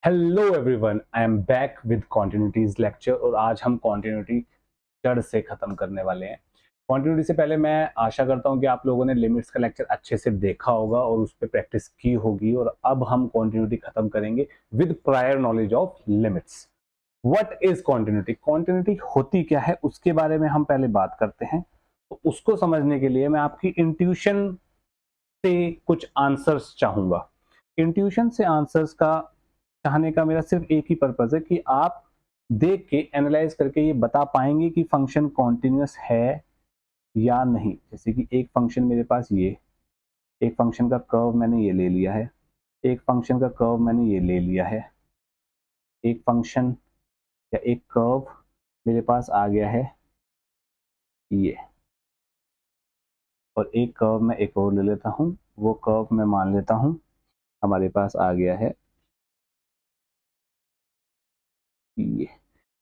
Hello everyone, I am back with continuity's lecture और आज हम कॉन्टिन्यूटी जड़ से खत्म करने वाले हैं। कॉन्टिन्यूटी से पहले मैं आशा करता हूं कि आप लोगों ने लिमिट्स का लेक्चर अच्छे से देखा होगा और उस पर प्रैक्टिस की होगी और अब हम कॉन्टिन्यूटी खत्म करेंगे with prior knowledge of limits. What is continuity? Continuity होती क्या है उसके बारे में हम पहले बात करते हैं। तो उसको समझने के लिए मैं आपकी इंट्यूशन से कुछ आंसर्स चाहूंगा। इंट्यूशन से आंसर्स का चाहने का मेरा सिर्फ एक ही पर्पज है कि आप देख के एनालाइज करके ये बता पाएंगे कि फंक्शन कॉन्टिन्यूस है या नहीं। जैसे कि एक फंक्शन मेरे पास ये, एक फंक्शन का कर्व मैंने ये ले लिया है, एक फंक्शन का कर्व मैंने ये ले लिया है, एक फंक्शन या एक कर्व मेरे पास आ गया है ये, और एक कर्व मैं एक और ले लेता हूँ। वो कर्व मैं मान लेता हूँ हमारे पास आ गया है ये।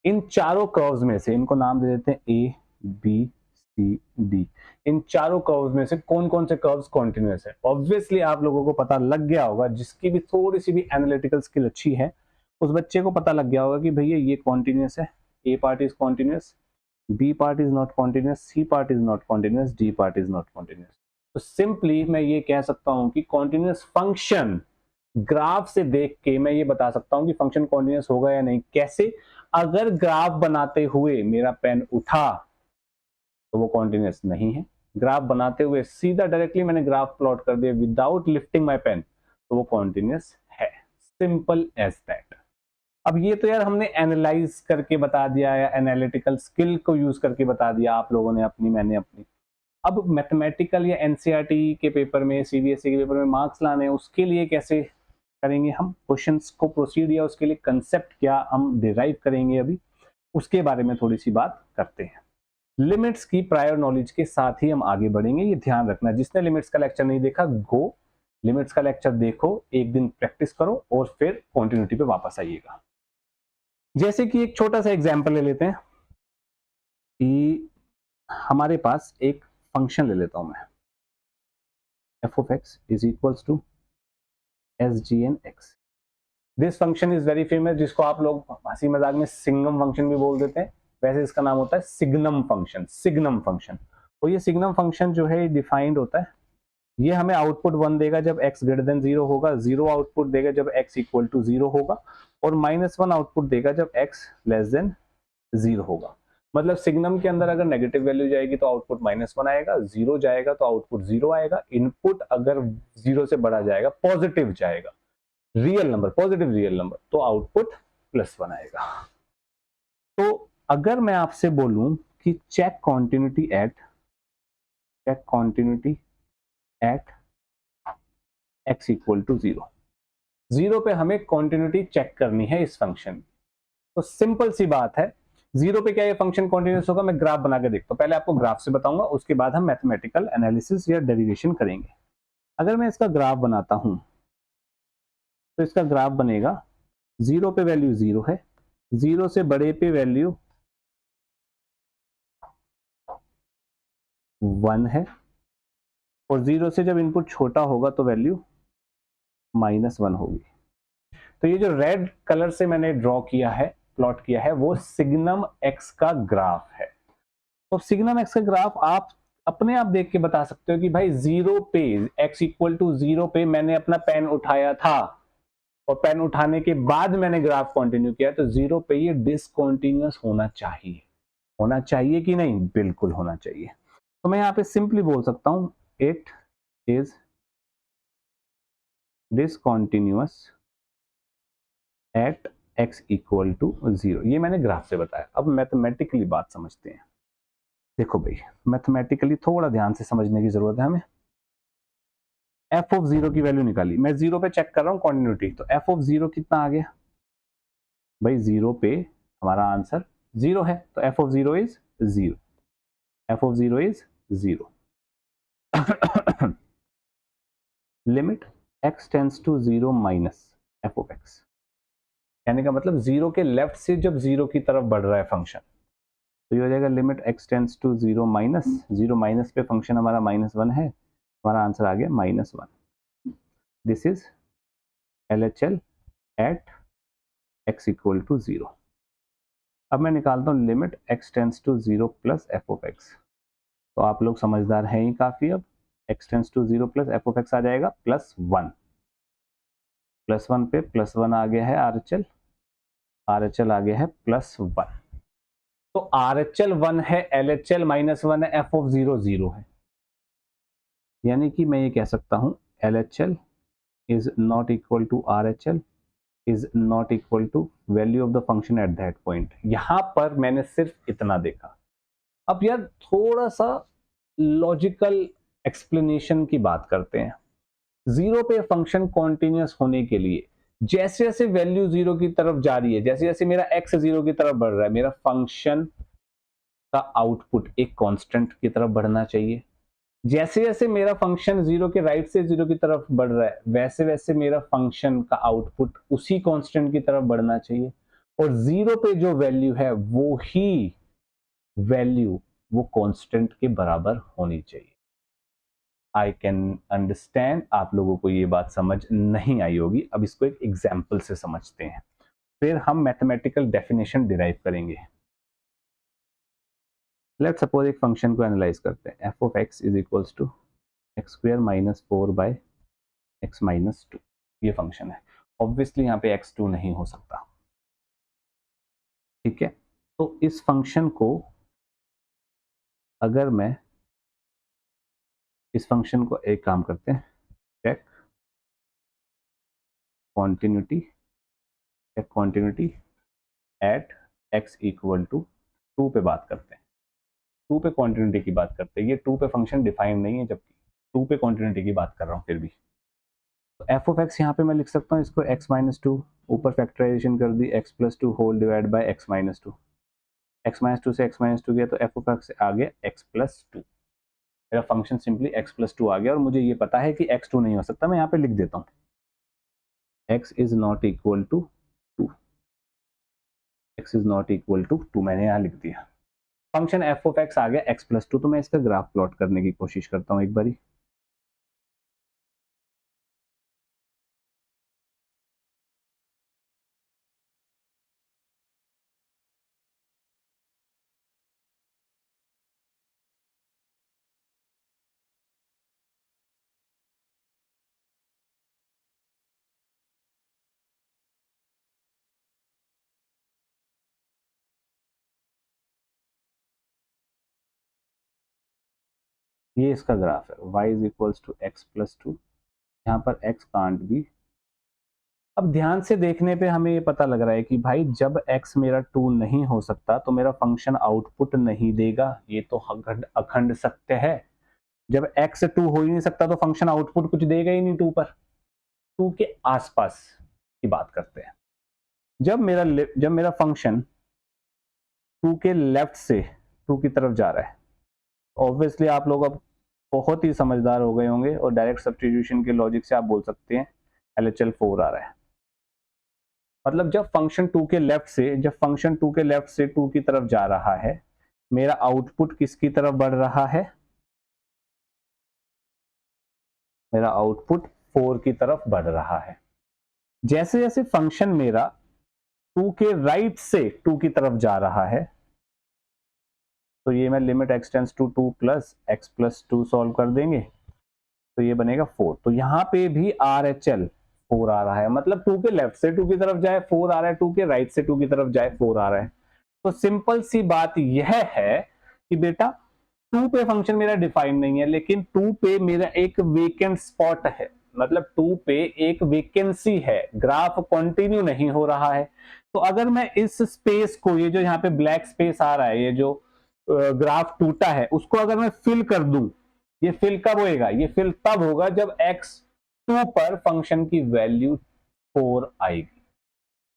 इन चारों कर्व्स में से इनको नाम दे देते हैं ए बी सी डी। इन चारों कर्व्स में से कौन कौन से कर्व्स कॉन्टिन्यूस है? ऑब्वियसली आप लोगों को पता लग गया होगा, जिसकी भी थोड़ी सी भी एनालिटिकल स्किल अच्छी है उस बच्चे को पता लग गया होगा कि भैया ये कॉन्टिन्यूस है, A part is continuous, B part is not continuous, C part is not continuous, D part is not continuous. तो सिंपली मैं ये कह सकता हूं कि कॉन्टिन्यूस फंक्शन ग्राफ से देख के मैं ये बता सकता हूं कि फंक्शन कॉन्टिन्यूस होगा या नहीं। कैसे? अगर ग्राफ बनाते हुए मेरा पेन उठा तो वो कॉन्टिन्यूस नहीं है। ग्राफ बनाते हुए सीधा डायरेक्टली मैंने ग्राफ प्लॉट कर दिया विदाउट लिफ्टिंग माय पेन तो वो कॉन्टिन्यूस है। Simple as that. अब ये तो यार हमने एनालाइज करके बता दिया या एनालिटिकल स्किल को यूज करके बता दिया, आप लोगों ने अपनी मैंने अपनी। अब मैथमेटिकल या एनसीईआरटी के पेपर में, सीबीएसई के पेपर में मार्क्स लाने, उसके लिए कैसे करेंगे हम क्वेश्चंस को प्रोसीड, या उसके लिए कंसेप्ट क्या हम डिराइव करेंगे, अभी उसके बारे में थोड़ी सी बात करते हैं। लिमिट्स की प्रायर नॉलेज के साथ ही हम आगे बढ़ेंगे, ये ध्यान रखना। जिसने लिमिट्स का लेक्चर नहीं देखा, गो लिमिट्स का लेक्चर देखो, एक दिन प्रैक्टिस करो और फिर कॉन्टिन्यूटी पे वापस आइएगा। जैसे कि एक छोटा सा एग्जांपल ले लेते हैं कि हमारे पास एक फंक्शन ले लेता हूं मैं, F of X is equals to S G N X. This function is very famous, जिसको आप लोग हंसी मजाक में सिग्नम फंक्शन भी बोल देते हैं। वैसे इसका नाम होता है सिग्नम फंक्शन, सिग्नम फंक्शन। और ये सिग्नम फंक्शन जो है डिफाइंड होता है, ये हमें आउटपुट 1 देगा जब x ग्रेटर देन 0 होगा, 0 आउटपुट देगा जब x इक्वल टू 0 होगा, और -1 आउटपुट देगा जब x लेस देन 0 होगा। मतलब सिग्नम के अंदर अगर नेगेटिव वैल्यू जाएगी तो आउटपुट -1 आएगा, 0 जाएगा तो आउटपुट 0 आएगा, इनपुट अगर 0 से बड़ा जाएगा, पॉजिटिव जाएगा, real number, positive real number, तो आउटपुट +1 आएगा। तो अगर मैं आपसे बोलूं कि check continuity at x equal to 0, 0 पे हमें कॉन्टिन्यूटी चेक करनी है इस फंक्शन। तो सिंपल सी बात है, 0 पे क्या ये फंक्शन कॉन्टिन्यूस होगा? मैं ग्राफ बना के देखता हूं। पहले आपको ग्राफ से बताऊंगा, उसके बाद हम मैथमेटिकल एनालिसिस या डेरिवेशन करेंगे। अगर मैं इसका ग्राफ बनाता हूं तो इसका ग्राफ बनेगा, 0 पे वैल्यू 0 है, 0 से बड़े पे वैल्यू 1 है, और 0 से जब इनपुट छोटा होगा तो वैल्यू -1 होगी। तो ये जो रेड कलर से मैंने ड्रॉ किया है, प्लॉट किया है, वो सिग्नम एक्स का ग्राफ है। तो सिग्नम एक्स का ग्राफ आप अपने आप देख के बता सकते हो कि भाई 0 पे, x इक्वल टू 0 पे मैंने अपना पेन उठाया था, और पेन उठाने के बाद मैंने ग्राफ कंटिन्यू किया, तो 0 पे ये डिसकंटिन्यूअस होना चाहिए। होना चाहिए कि नहीं? बिल्कुल होना चाहिए। तो मैं यहाँ पे सिंपली बोल सकता हूं it is discontinuous at x equal to 0। ये मैंने ग्राफ से बताया। अब मैथमेटिकली बात समझते हैं। देखो भाई, मैथमेटिकली थोड़ा ध्यान से समझने की जरूरत है हमें। एफ ऑफ 0 की वैल्यू निकाली, मैं 0 पे चेक कर रहा हूँ कॉन्टिन्यूटी, तो एफ ऑफ 0 कितना आ गया भाई? 0 पे हमारा आंसर 0 है, तो F of 0 is 0, F of 0 is 0। Limit x tends to 0 minus F of x, कहने का मतलब 0 के लेफ्ट से जब 0 की तरफ बढ़ रहा है फंक्शन, तो ये हो जाएगा limit x tends to 0 minus 0, minus पे फंक्शन हमारा -1 है, हमारा आंसर आ गया -1। This is LHL at x equal to 0। अब मैं निकालता हूँ limit x tends to 0 plus F of X. तो आप लोग समझदार हैं ही काफ़ी। अब x tends to 0 plus F of X आ जाएगा +1। +1 पे +1 आ गया है RHL, RHL आ गया है +1। तो RHL 1 है, LHL -1 है, f ऑफ 0 0 है। यानी कि मैं ये कह सकता हूँ LHL is not equal to RHL is not equal to value of the function at that point. यहां पर मैंने सिर्फ इतना देखा। अब यार थोड़ा सा लॉजिकल एक्सप्लेनेशन की बात करते हैं। 0 पे फंक्शन कॉन्टिन्यूस होने के लिए जैसे जैसे वैल्यू 0 की तरफ जा रही है, जैसे जैसे मेरा x 0 की तरफ बढ़ रहा है, मेरा फंक्शन का आउटपुट एक कांस्टेंट की तरफ बढ़ना चाहिए। जैसे जैसे मेरा फंक्शन 0 के राइट से 0 की तरफ बढ़ रहा है, वैसे वैसे मेरा फंक्शन का आउटपुट उसी कांस्टेंट की तरफ बढ़ना चाहिए। और 0 पे जो वैल्यू है वो ही वैल्यू वो कांस्टेंट के बराबर होनी चाहिए। आई कैन अंडरस्टैंड आप लोगों को ये बात समझ नहीं आई होगी। अब इसको एक एग्जाम्पल से समझते हैं, फिर हम मैथमेटिकल डेफिनेशन डिराइव करेंगे। लेट सपोज एक फंक्शन को एनालाइज करते हैं। F of X is equals to X square -4 by X -2। ये फंक्शन है। ऑब्वियसली यहाँ पे x2 नहीं हो सकता। ठीक है, तो इस फंक्शन को अगर मैं इस फंक्शन को एक काम करते हैं, check continuity, check continuity at x equal to 2 पे बात करते हैं। 2 पे कॉन्टिन्यूटी की बात करते हैं। ये 2 पे फंक्शन डिफाइंड नहीं है, जबकि 2 पे कॉन्टिन्यूटी की बात कर रहा हूँ फिर भी। तो एफ ऑफ एक्स यहाँ पे मैं लिख सकता हूँ इसको x-2, ऊपर फैक्टराइजेशन कर दी x+2 whole divide by x-2। x-2 से x-2 गया तो एफ ऑफ एक्स आ गया x+2। मेरा फंक्शन सिंपली x+2 आ गया। और मुझे ये पता है कि x2 नहीं हो सकता। मैं यहाँ पे लिख देता हूँ x is not equal to 2। x is not equal to 2 मैंने यहाँ लिख दिया। फंक्शन एफ ऑफ एक्स आ गया x+2। तो मैं इसका ग्राफ प्लॉट करने की कोशिश करता हूँ एक बारी। ये इसका ग्राफ है y is equals to x+2। यहाँ पर x कांट बी। अब ध्यान से देखने पे हमें ये पता लग रहा है कि भाई जब x मेरा 2 नहीं हो सकता तो मेरा फंक्शन आउटपुट नहीं देगा। ये तो अखंड सत्य है। जब x 2 हो ही नहीं सकता तो फंक्शन आउटपुट कुछ देगा ही नहीं 2 पर। 2 के आसपास की बात करते हैं। जब मेरा फंक्शन 2 के लेफ्ट से 2 की तरफ जा रहा है, ऑब्वियसली आप लोग अब बहुत ही समझदार हो गए होंगे और डायरेक्ट सब्स्टिट्यूशन के लॉजिक से आप बोल सकते हैं LHL 4 आ रहा है। मतलब जब फंक्शन 2 के लेफ्ट से 2 की तरफ जा रहा है, मेरा आउटपुट किसकी तरफ बढ़ रहा है? मेरा आउटपुट 4 की तरफ बढ़ रहा है। जैसे जैसे फंक्शन मेरा 2 के राइट से 2 की तरफ जा रहा है, तो ये मैं limit x tends to 2 plus x+2 solve कर देंगे तो ये बनेगा 4। तो यहाँ पे भी RHL 4 आ रहा है। मतलब 2 के लेफ्ट से 2 की तरफ जाए 4 आ रहा है, 2 के राइट से 2 की तरफ जाए 4 आ रहा है। तो सिंपल सी बात यह है कि बेटा 2 पे फंक्शन मेरा डिफाइंड नहीं है, लेकिन 2 पे मेरा एक वेकेंट स्पॉट है। मतलब 2 पे एक वेकेंसी है, ग्राफ कंटिन्यू नहीं हो रहा है। तो अगर मैं इस स्पेस को, ये जो यहाँ पे ब्लैक स्पेस आ रहा है, ये जो ग्राफ टूटा है, उसको अगर मैं फिल कर दूं, ये फिल कब होएगा? ये फिल तब होगा जब x2 पर फंक्शन की वैल्यू 4 आएगी।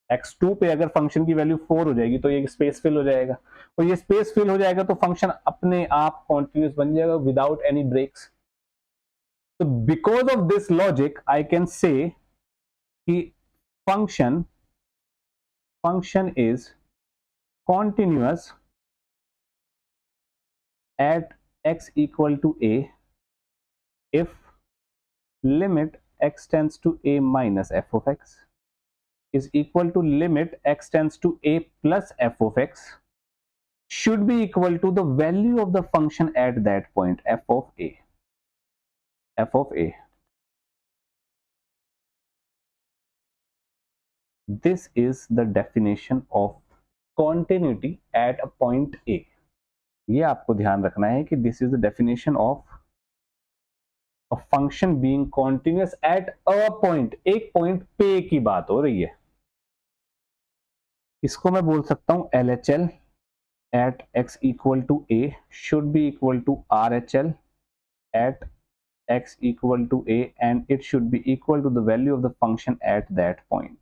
x2 पे अगर फंक्शन की वैल्यू 4 हो जाएगी तो ये स्पेस फिल हो जाएगा। और ये स्पेस फिल हो जाएगा तो फंक्शन अपने आप कॉन्टिन्यूस बन जाएगा विदाउट एनी ब्रेक्स। तो because of this logic I can say कि function is continuous at x equal to a if limit x tends to a minus f of x is equal to limit x tends to a plus f of x should be equal to the value of the function at that point, f of a. f of a. This is the definition of continuity at a point a. ये आपको ध्यान रखना है कि this is the definition of a function being continuous at a point. एक point पे की बात हो रही है. इसको मैं बोल सकता हूं LHL at x equal to a should be equal to RHL at x equal to a, and it should be equal to the value of the function at that point.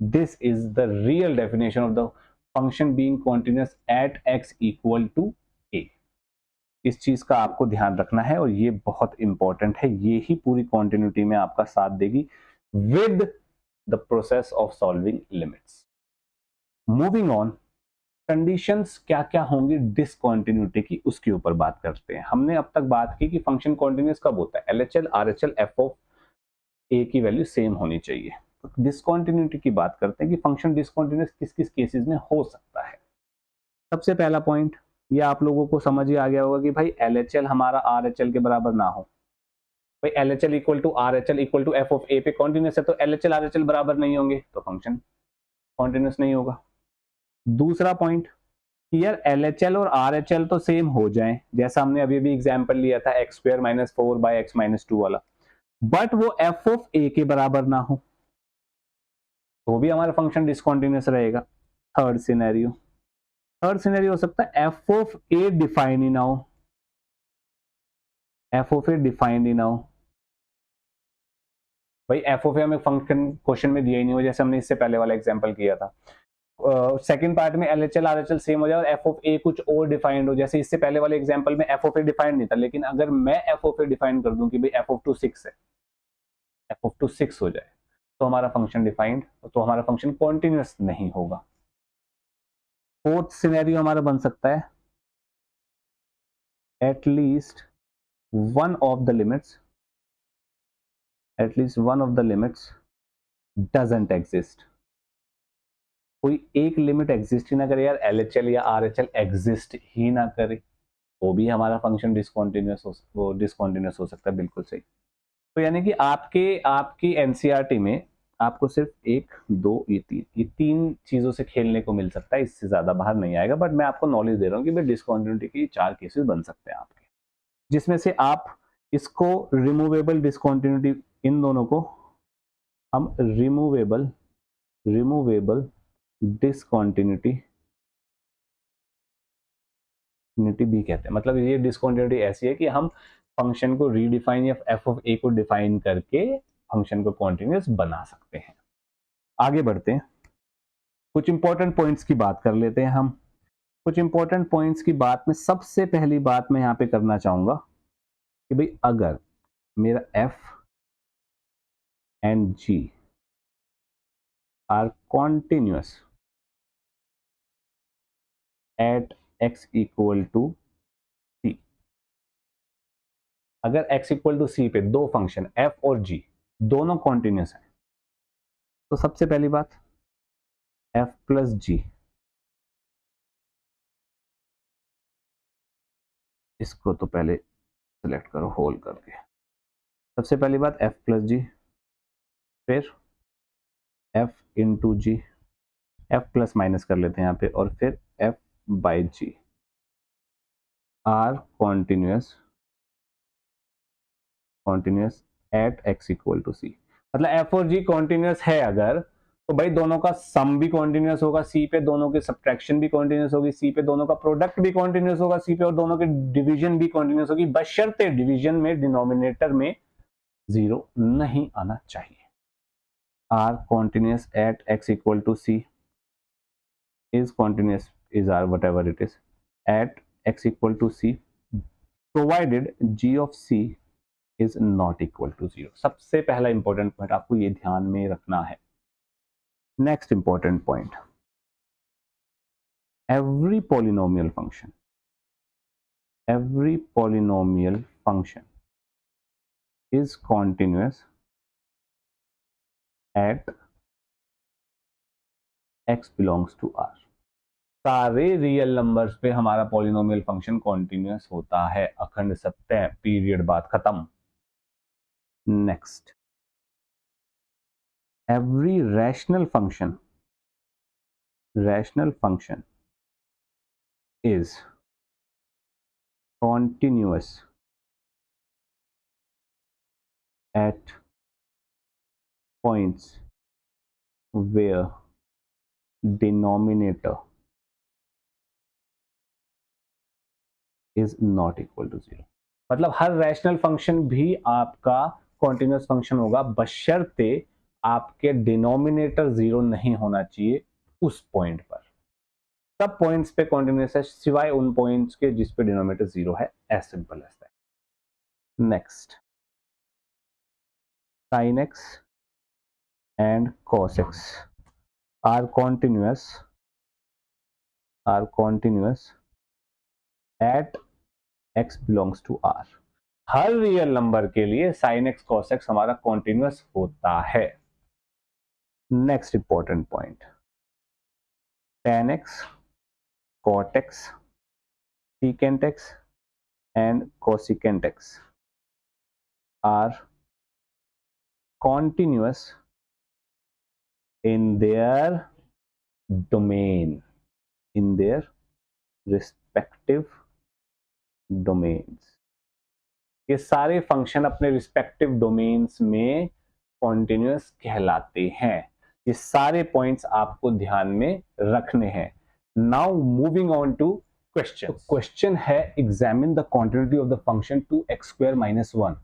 This is the real definition of the function being continuous at x equal to a. इस चीज का आपको ध्यान रखना है और ये बहुत इंपॉर्टेंट है. ये ही पूरी कॉन्टिन्यूटी में आपका साथ देगी with the process of solving limits. Moving on, conditions क्या क्या होंगी डिसकॉन्टिन्यूटी की, उसके ऊपर बात करते हैं. हमने अब तक बात की कि फंक्शन कॉन्टिन्यूस कब होता है, LHL RHL f of a की वैल्यू सेम होनी चाहिए. तो डिसकॉन्टिन्यूटी की बात करते हैं कि फंक्शन डिसकॉन्टिन्यूस किस किस केसेस में हो सकता है. सबसे पहला पॉइंट, ये आप लोगों को समझ ही आ गया होगा कि भाई LHL हमारा RHL के बराबर ना हो. भाई LHL equal to RHL equal to f of a पे कॉन्टिन्यूस है, तो LHL RHL बराबर नहीं होंगे तो फंक्शन कॉन्टिन्यूस नहीं होगा. दूसरा पॉइंट, यार LHL और RHL तो सेम हो जाएं, जैसा हमने अभी भी एग्जांपल लिया था x square minus 4 by x minus 2 वाला, बट वो f ऑफ a के बराबर ना हो तो भी हमारा फंक्शन डिसकंटिन्यूअस रहेगा. थर्ड सिनेरियो हो सकता है f ऑफ a डिफाइन ही ना हो. f ऑफ a डिफाइंड ही ना हो. भाई f ऑफ a हमें फंक्शन क्वेश्चन में दिया ही नहीं हो, जैसे हमने इससे पहले वाला एग्जांपल किया था. सेकंड पार्ट में LHL RHL सेम हो जाए और f ऑफ a कुछ और डिफाइंड हो, जैसे इससे पहले वाले एग्जांपल में f ऑफ a डिफाइंड नहीं था, लेकिन अगर मैं f ऑफ a डिफाइन कर दूं कि भाई f ऑफ 2 6 है, f ऑफ 2 6 हो जाए तो हमारा फंक्शन डिफाइंड, तो हमारा फंक्शन कॉन्टिन्यूअस नहीं होगा. फोर्थ सिनेरियो हमारा बन सकता है at least one of the limits doesn't exist. कोई एक लिमिट एग्जिस्ट ही ना करे यार, LHL या RHL एग्जिस्ट ही ना करे तो भी हमारा फंक्शन डिसकंटिन्यूअस हो सकता है. बिल्कुल सही. तो यानी कि आपकी एनसीईआरटी में आपको सिर्फ एक दो ये तीन चीजों से खेलने को मिल सकता है, इससे ज्यादा बाहर नहीं आएगा. बट मैं आपको नॉलेज दे रहा हूँ कि भाई डिसकंटिन्यूटी की 4 केसेस बन सकते हैं आपके, जिसमें से आप इसको रिमूवेबल डिसकंटिन्यूटी, इन दोनों को हम रिमूवेबल डिसकंटिन्यूटी भी कहते हैं. मतलब ये डिसकंटिन्यूटी ऐसी है कि हम फंक्शन को रीडिफाइन या f ऑफ a को डिफाइन करके फंक्शन को कॉन्टिन्यूअस बना सकते हैं. आगे बढ़ते हैं, कुछ इंपॉर्टेंट पॉइंट्स की बात कर लेते हैं हम. कुछ इंपॉर्टेंट पॉइंट्स की बात में सबसे पहली बात मैं यहां पे करना चाहूंगा कि भाई अगर मेरा f and g are continuous at x equal to c, अगर x इक्वल टू c पे दो फंक्शन f और g दोनों कॉन्टिन्यूअस है, तो सबसे पहली बात f प्लस जी, इसको तो पहले सिलेक्ट करो होल करके. सबसे पहली बात f प्लस जी, फिर f into g, f plus minus कर लेते हैं यहाँ पे, और फिर f by g R continuous at x equal to c. मतलब f और g कॉन्टिन्यूअस है अगर, तो भाई दोनों का सम भी कॉन्टिन्यूअस होगा c पे, दोनों के सब्ट्रैक्शन भी कॉन्टिन्यूअस होगी c पे, दोनों का प्रोडक्ट भी कॉन्टिन्यूअस होगा c पे, और दोनों के डिवीजन भी कॉन्टिन्यूअस होगी, बशर्ते डिवीजन में डिनोमिनेटर में जीरो नहीं आना चाहिए. R continuous at x equal to c is continuous is r whatever it is at x equal to c provided g of c is not equal to 0. सबसे पहला important point आपको ये ध्यान में रखना है. Next important point, every polynomial function is continuous at x belongs to r। सारे real numbers पे हमारा पॉलिनोमियल फंक्शन कॉन्टिन्यूअस होता है, अखंड सत्य, पीरियड, बात खत्म। Next, every rational function is continuous at points where denominator is not equal to 0। मतलब हर रैशनल फंक्शन भी आपका कॉन्टिन्यूस फंक्शन होगा बशर्ते आपके डिनोमिनेटर 0 नहीं होना चाहिए उस पॉइंट पर। सब पॉइंट्स पे कॉन्टिन्यूस है सिवाय उन पॉइंट्स के जिस पे डिनोमिनेटर 0 है, as simple as that. Next, sin x and cos x are continuous at x belongs to r। Her real number के लिए sin x cos x हमारा कॉन्टिन्यूस होता है। Next important point, tan x, cot x, secant x and cosecant x are continuous in their domain, in their respective domains। ये सारे function अपने respective domains में continuous कहलाते हैं। ये सारे पॉइंट्स आपको ध्यान में रखने हैं। Now moving on to question. Question है examine the continuity of the function 2x² - 1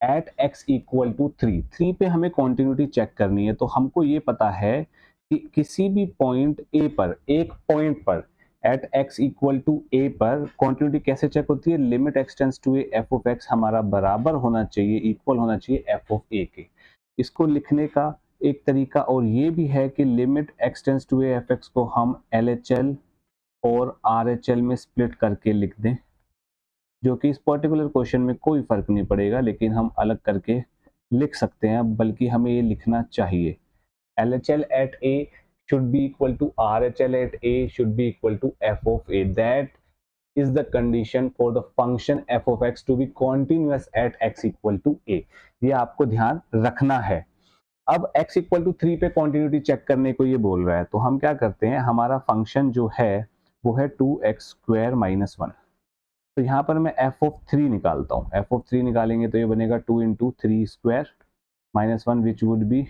at x equal to 3। 3 पे हमें कॉन्टिन्यूटी चेक करनी है, तो हमको ये पता है कि किसी भी पॉइंट a पर, एक पॉइंट पर at x equal to a पर कॉन्टिन्यूटी कैसे चेक होती है, limit x tends to a f of x हमारा बराबर होना चाहिए, इक्वल होना चाहिए f ऑफ a के। इसको लिखने का एक तरीका और ये भी है कि limit x tends to a f x को हम LHL और RHL में स्प्लिट करके लिख दें, जो कि इस पर्टिकुलर क्वेश्चन में कोई फर्क नहीं पड़ेगा, लेकिन हम अलग करके लिख सकते हैं, बल्कि हमें ये लिखना चाहिए LHL at A should be equal to RHL at A should be equal to f of A। That is the condition for the function f of x to be continuous at x equal to A। ये आपको ध्यान रखना है। अब x equal to 3 पे continuity check करने को ये बोल रहा है, तो हम क्या करते हैं, हमारा फंक्शन जो है वो है 2x² - 1। तो यहाँ पर मैं f of 3 निकालता हूँ। f of 3 निकालेंगे तो ये बनेगा 2 × 3² - 1 which would be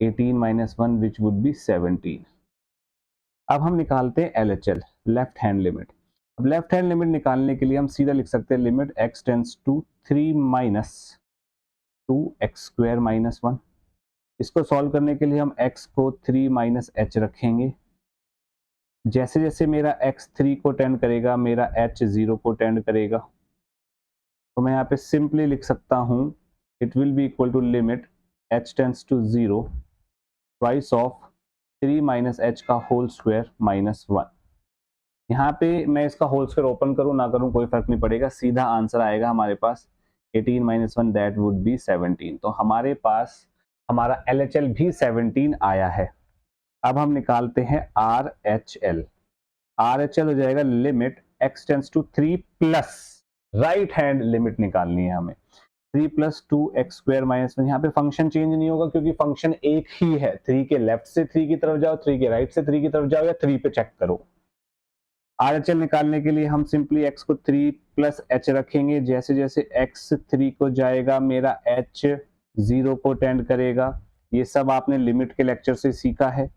18 - 1 which would be 17। अब हम निकालते हैं LHL, लेफ्ट हैंड लिमिट। अब लेफ्ट हैंड लिमिट निकालने के लिए हम सीधा लिख सकते हैं limit x tends to 3 - 2x² - 1। इसको सॉल्व करने के लिए हम x को 3 - h रखेंगे। जैसे जैसे मेरा x 3 को टेंड करेगा, मेरा h 0 को टेंड करेगा, तो मैं यहाँ पे सिंपली लिख सकता हूँ it will be equal to limit h tends to 0 twice of 3 - h का होल स्क्वायर -1। यहाँ पे मैं इसका होल स्क्वायर ओपन करूँ ना करूँ कोई फर्क नहीं पड़ेगा, सीधा आंसर आएगा हमारे पास 18 - 1 दैट वुड बी 17। तो हमारे पास हमारा LHL भी 17 आया है। अब हम निकालते हैं RHL। RHL हो जाएगा limit x tends to 3 plus, right hand limit निकालनी है हमें, 3 + 2x² - 1। यहाँ पे फंक्शन चेंज नहीं होगा क्योंकि फंक्शन एक ही है। 3 के लेफ्ट से 3 की तरफ जाओ, 3 के राइट से 3 की तरफ जाओ, या 3 पे चेक करो। RHL निकालने के लिए हम सिंपली x को 3 + h रखेंगे। जैसे जैसे x 3 को जाएगा, मेरा h 0 को टेंड करेगा। ये सब आपने लिमिट के लेक्चर से सीखा है।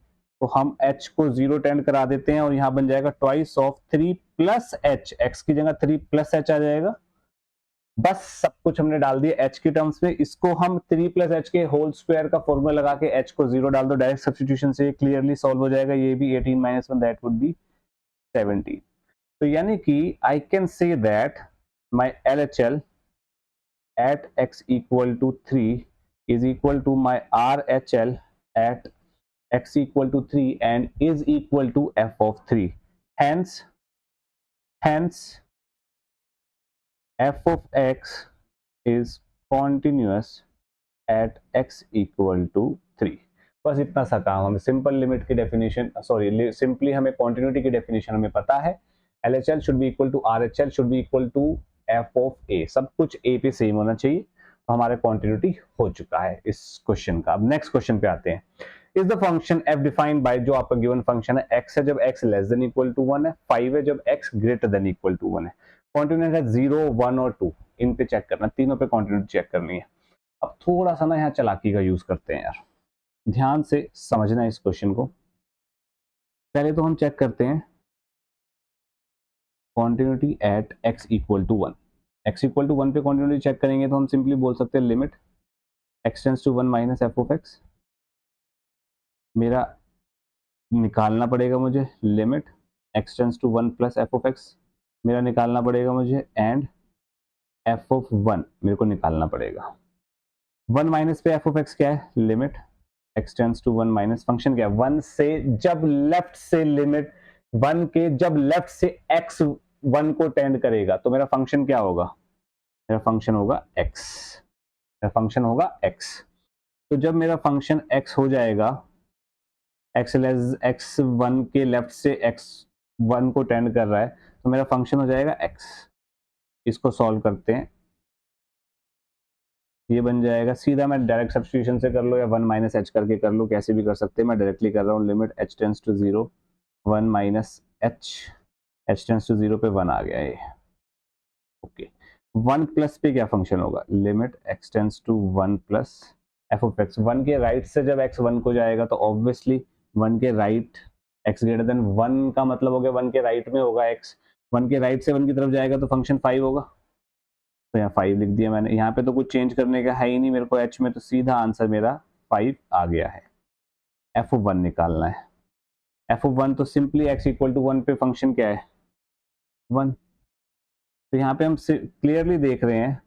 तो हम h को 0 टेंड करा देते हैं और यहाँ बन जाएगा ट्वाइस ऑफ 3 + h, x की जगह 3 + h आ जाएगा। बस सब कुछ हमने डाल दिया h की टर्म्स में। इसको हम 3 + h के होल स्क्वायर का फॉर्मूला लगा के h को 0 डाल दो, डायरेक्ट सब्स्टिट्यूशन से क्लियरली सॉल्व हो जाएगा। ये भी 18 - 1 दैट वुड बी 17। तो यानी कि आई can say that my LHL at x equal to 3 is equal to my RHL at x equal to 3 and is equal to f of 3। Hence f of x is continuous at x equal to 3। बस इतना सा काम, हमें simple limit की definition, sorry simply हमें continuity की definition हमें पता है, LHL should be equal to RHL should be equal to F of A, सब कुछ ए पे सेम होना चाहिए, तो हमारा कॉन्टिन्यूटी हो चुका है इस क्वेश्चन का। अब नेक्स्ट क्वेश्चन पे आते हैं। Is the function f defined by, जो आपका गिवन फंक्शन है x है जब x less than equal to 1 है, 5 है जब x greater than equal to 1 है, कॉन्टिन्यूटी है 0 1 और 2, इन पे चेक करना, तीनों पे कॉन्टिन्यूटी चेक करनी है। अब थोड़ा सा ना यहाँ चालाकी का यूज करते हैं यार, ध्यान से समझना इस क्वेश्चन को। पहले तो हम चेक करते हैं continuity at x equal to 1, x equal to 1 पे कॉन्टिन्यूटी चेक करेंगे तो हम सिंपली बोल सकते हैं limit x tends to 1 minus F of x, मेरा निकालना पड़ेगा मुझे limit x tends to 1 plus F of x, मेरा निकालना पड़ेगा मुझे, एंड एफ ऑफ 1 मेरे को निकालना पड़ेगा। 1 माइनस पे एफ ऑफ एक्स क्या है, limit x tends to 1 minus function क्या है, 1 से जब लेफ्ट से लिमिट 1 के जब लेफ्ट से x 1 को टेंड करेगा तो मेरा फंक्शन क्या होगा, मेरा फंक्शन होगा x, मेरा फंक्शन होगा x। तो जब मेरा फंक्शन x हो जाएगा, x 1 के लेफ्ट से x 1 को टेंड कर रहा है, तो मेरा फंक्शन हो जाएगा x। इसको सॉल्व करते हैं, ये बन जाएगा, सीधा मैं डायरेक्ट सब्स्टिट्यूशन से कर लो या 1 माइनस एच करके कर लो, कैसे भी कर सकते हैं, मैं डायरेक्टली कर रहा हूँ, limit h tends to 0 1 minus h tends to 0 पे 1 आ गया ये, ओके। 1 प्लस पे क्या फंक्शन होगा, limit x tends to 1 plus F of x, 1 के राइट से जब x 1 को जाएगा तो ऑब्वियसली 1 के राइट x ग्रेटर देन 1 का मतलब हो गया 1 के राइट में होगा x, 1 के राइट से 1 की तरफ जाएगा तो फंक्शन 5 होगा, तो यहाँ 5 लिख दिया मैंने, यहाँ पे तो कुछ चेंज करने का है ही नहीं मेरे को h में, तो सीधा आंसर मेरा 5 आ गया है। एफ ऑफ 1 निकालना है, एफ ऑफ 1 तो सिंपली x इक्वल टू 1 पे फंक्शन क्या है 1, तो यहाँ पे हम क्लियरली देख रहे हैं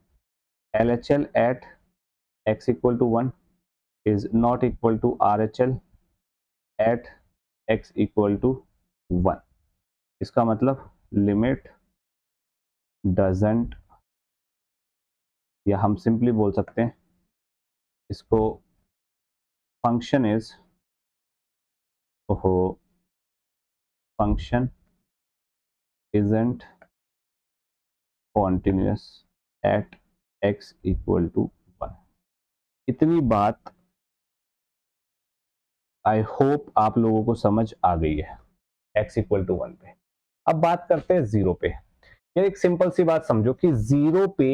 LHL at x equal to 1 is not equal to RHL at x equal to 1, इसका मतलब लिमिट डजंट, या हम सिंपली बोल सकते हैं इसको फंक्शन इज, ओहो, function isn't continuous at x equal to 1। इतनी बात आई होप आप लोगों को समझ आ गई है x इक्वल टू 1 पे। अब बात करते हैं 0 पे। ये एक सिंपल सी बात समझो कि 0 पे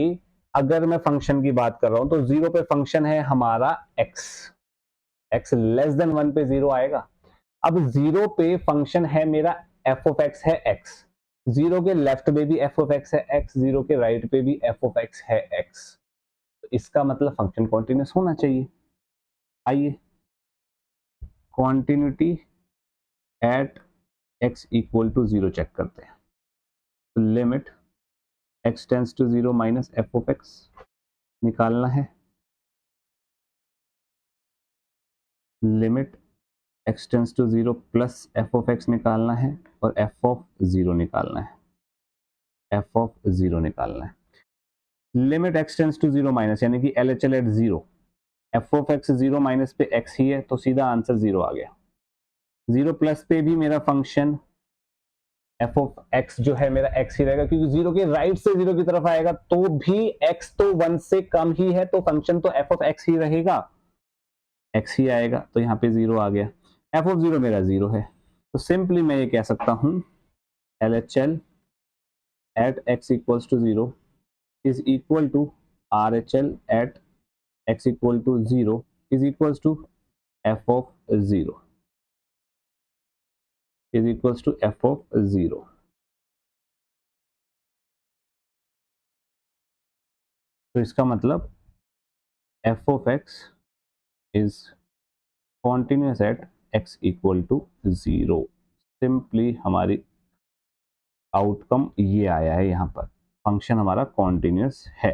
अगर मैं फंक्शन की बात कर रहा हूं तो 0 पे फंक्शन है हमारा x लेस देन 1 पे 0 आएगा। अब 0 पे फंक्शन है मेरा f ऑफ x है x, 0 के लेफ्ट पे भी f ऑफ x है x, 0 के राइट पे भी f ऑफ x है x, तो इसका मतलब फंक्शन कॉन्टिन्यूस होना चाहिए। आइए continuity at x equal to 0 check करते हैं, तो limit x tends to 0 minus f of x निकालना है, limit x tends to 0 plus f of x निकालना है, और f ऑफ 0 निकालना है, f ऑफ 0 निकालना है। Limit x tends to 0 minus यानी कि LHL at 0, f of x 0 minus पे x ही है तो सीधा आंसर 0 आ गया। 0 प्लस पे भी मेरा फंक्शन f ऑफ x जो है मेरा x ही रहेगा, क्योंकि 0 के राइट से 0 की तरफ आएगा तो भी x तो 1 से कम ही है, तो फंक्शन तो f ऑफ x ही रहेगा, x ही आएगा, तो यहाँ पे 0 आ गया। f ऑफ 0 मेरा 0 है, तो सिंपली मैं ये कह सकता हूं LHL at x equals to 0 is equal to RHL at x equal to 0 is equals to f of 0 is equals to f of 0। तो इसका मतलब f of x is continuous at x equal to 0। Simply हमारी outcome ये आया है, यहाँ पर function हमारा कॉन्टिन्यूस है,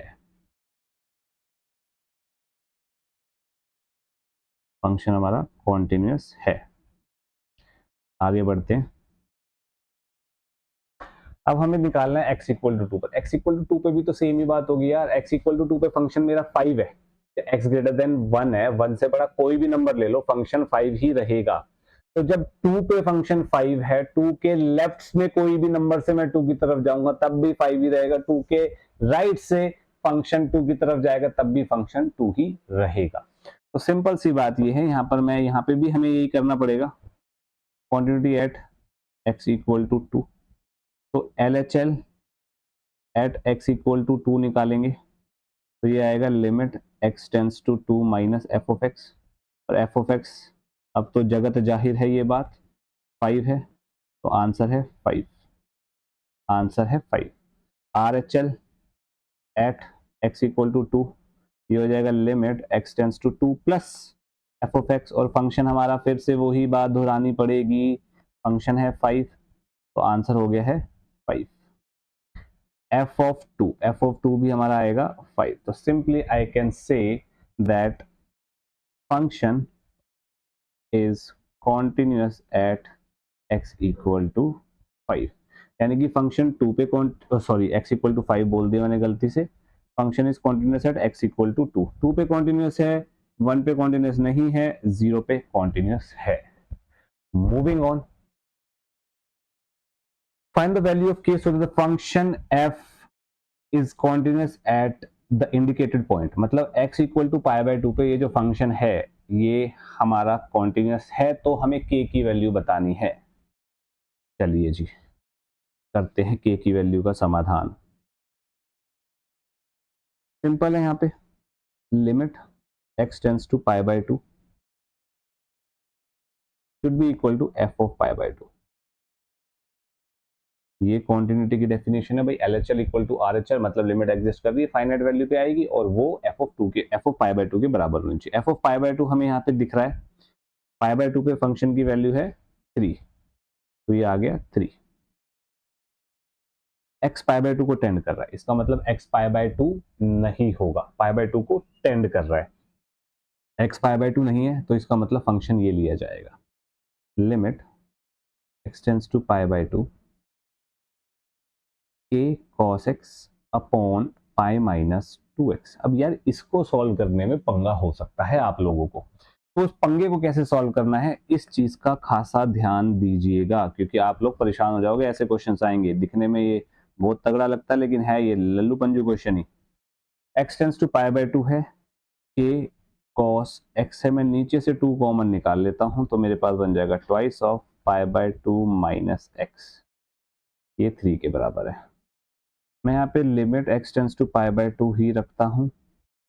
फंक्शन हमारा कॉन्टिन्यूस है। आगे बढ़ते हैं, अब हमें निकालना है x इक्वल टू 2 पर। x इक्वल टू 2 पे भी तो सेम ही बात होगी यार, x इक्वल टू 2 पे फंक्शन मेरा 5 है, x ग्रेटर देन 1 है, 1 से बड़ा कोई भी नंबर ले लो, फंक्शन 5 ही रहेगा। तो जब 2 पे फंक्शन 5 है, 2 के लेफ्ट में कोई भी नंबर से मैं 2 की तरफ जाऊंगा तब भी 5 ही रहेगा, 2 के राइट से फंक्शन 2 की तरफ जाएगा तब भी फंक्शन 2 ही रहेगा। तो सिंपल सी बात ये है, यहाँ पर मैं यहाँ पे भी हमें यही करना पड़ेगा, quantity at x equal to 2, तो LHL at x equal to 2 निकालेंगे, तो ये आएगा limit x tends to 2 minus F of x, और एफ ऑफ एक्स अब तो जगत जाहिर है ये बात 5 है, तो आंसर है 5, आंसर है 5। RHL at x equal to 2, ये हो जाएगा limit x tends to 2 plus F of x, और फंक्शन हमारा फिर से वही बात दोहरानी पड़ेगी, फंक्शन है 5, तो आंसर हो गया है 5। एफ ऑफ टू भी हमारा आएगा 5। तो simply I can say that function is continuous at x equal to 5, यानी कि फंक्शन 2 पे सॉरी x इक्वल टू 5 बोल दिया मैंने गलती से, function is continuous at x equal to 2, 2 पे कॉन्टिन्यूस है, 1 पे कॉन्टिन्यूस नहीं है, 0 पे कॉन्टिन्यूस है। Moving on, find the value of k so that the function f is continuous at the indicated point, मतलब x equal to pi by 2 पे ये जो फंक्शन है ये हमारा कॉन्टिन्यूस है, तो हमें k की वैल्यू बतानी है। चलिए जी करते हैं k की वैल्यू का समाधान। सिंपल है, यहाँ पे limit x tends to pi by 2 should be equal to f of pi by 2। ये कॉन्टिन्यूटी की डेफिनेशन है भाई, LHL इक्वल टू RHL, मतलब लिमिट एग्जिस्ट कर रही है, फाइनाइट वैल्यू पे आएगी और वो f ऑफ पाई बाय 2 के बराबर होनी चाहिए। f ऑफ पाई बाय 2 हमें यहाँ पे दिख रहा है, पाई बाय 2 पे फंक्शन की वैल्यू है 3, तो ये आ गया 3। x पाई बाय 2 को टेंड कर रहा है, इसका मतलब x पाई बाय 2 नहीं होगा, पाई बाय 2 को टेंड कर रहा है, x पाई बाय 2 नहीं है, तो इसका मतलब फंक्शन ये लिया जाएगा, limit x tends to pi by 2 k cos x upon pi minus 2x। अब यार इसको सॉल्व करने में पंगा हो सकता है आप लोगों को, तो उस पंगे को कैसे सॉल्व करना है इस चीज का खासा ध्यान दीजिएगा, क्योंकि आप लोग परेशान हो जाओगे, ऐसे क्वेश्चंस आएंगे, दिखने में ये बहुत तगड़ा लगता है लेकिन है ये लल्लू पंजू क्वेश्चन ही। x tends to pi by 2 है, k cos x है, मैं नीचे से 2 कॉमन निकाल लेता हूं, तो मेरे पास बन जाएगा twice of pi by 2 minus x, ये 3 के बराबर है। मैं यहाँ पे limit x tends to pi by 2 ही रखता हूँ,